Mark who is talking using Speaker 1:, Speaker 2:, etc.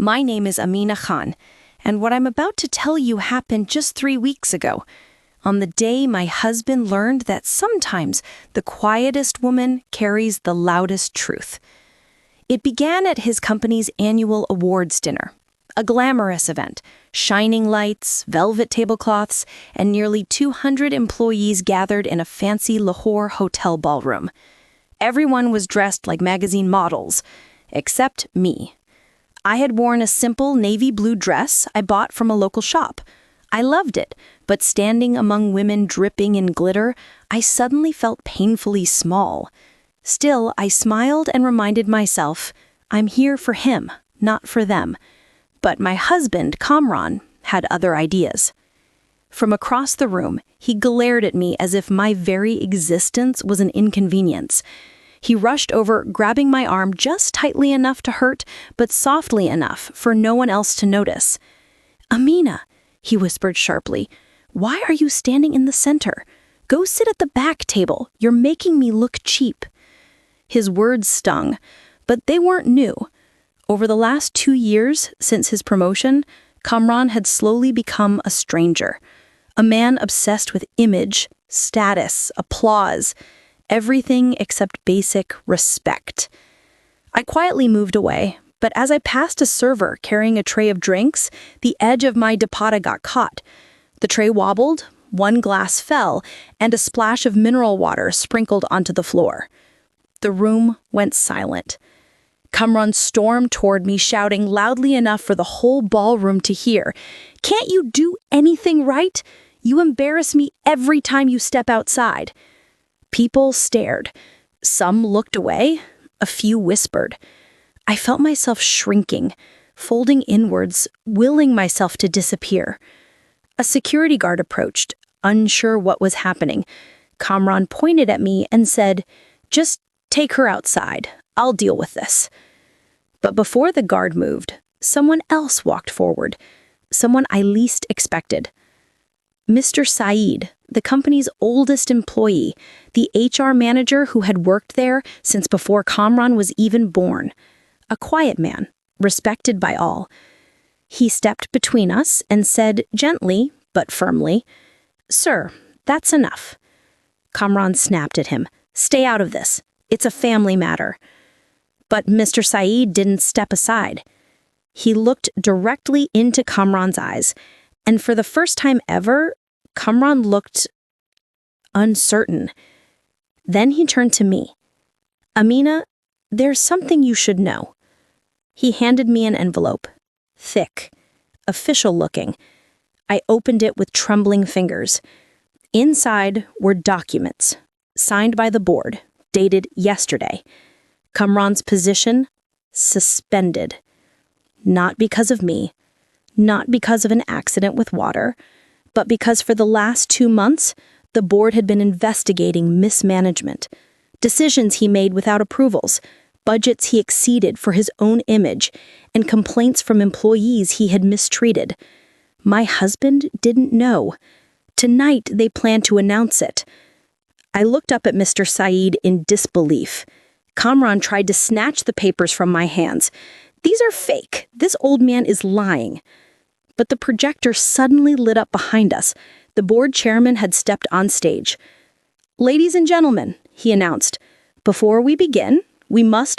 Speaker 1: My name is Ameena Khan, and what I'm about to tell you happened just 3 weeks ago, on the day my husband learned that sometimes the quietest woman carries the loudest truth. It began at his company's annual awards dinner, a glamorous event, shining lights, velvet tablecloths, and nearly 200 employees gathered in a fancy Lahore hotel ballroom. Everyone was dressed like magazine models, except me. I had worn a simple navy blue dress I bought from a local shop. I loved it, but standing among women dripping in glitter, I suddenly felt painfully small. Still, I smiled and reminded myself, I'm here for him, not for them. But my husband, Kamran, had other ideas. From across the room, he glared at me as if my very existence was an inconvenience. He rushed over, grabbing my arm just tightly enough to hurt, but softly enough for no one else to notice. "Ameena," he whispered sharply, "why are you standing in the center? Go sit at the back table. You're making me look cheap." His words stung, but they weren't new. Over the last 2 years since his promotion, Kamran had slowly become a stranger. A man obsessed with image, status, applause, everything except basic respect. I quietly moved away, but as I passed a server carrying a tray of drinks, the edge of my dupatta got caught. The tray wobbled, one glass fell, and a splash of mineral water sprinkled onto the floor. The room went silent. Kamran stormed toward me, shouting loudly enough for the whole ballroom to hear, "Can't you do anything right? You embarrass me every time you step outside." People stared. Some looked away. A few whispered. I felt myself shrinking, folding inwards, willing myself to disappear. A security guard approached, unsure what was happening. Kamran pointed at me and said, "Just take her outside. I'll deal with this." But before the guard moved, someone else walked forward, someone I least expected. Mr. Saeed, the company's oldest employee, the HR manager who had worked there since before Kamran was even born. A quiet man, respected by all. He stepped between us and said gently, but firmly, "Sir, that's enough." Kamran snapped at him, "Stay out of this. It's a family matter." But Mr. Saeed didn't step aside. He looked directly into Kamran's eyes, and for the first time ever, Kamran looked uncertain. Then he turned to me. "Ameena, there's something you should know." He handed me an envelope, thick, official-looking. I opened it with trembling fingers. Inside were documents, signed by the board, dated yesterday. Kamran's position, suspended. Not because of me, not because of an accident with water, but because for the last 2 months, the board had been investigating mismanagement, decisions he made without approvals, budgets he exceeded for his own image, and complaints from employees he had mistreated. My husband didn't know. Tonight, they planned to announce it. I looked up at Mr. Saeed in disbelief. Kamran tried to snatch the papers from my hands. "These are fake. This old man is lying." But the projector suddenly lit up behind us. The board chairman had stepped on stage. "Ladies and gentlemen," he announced, "before we begin, we must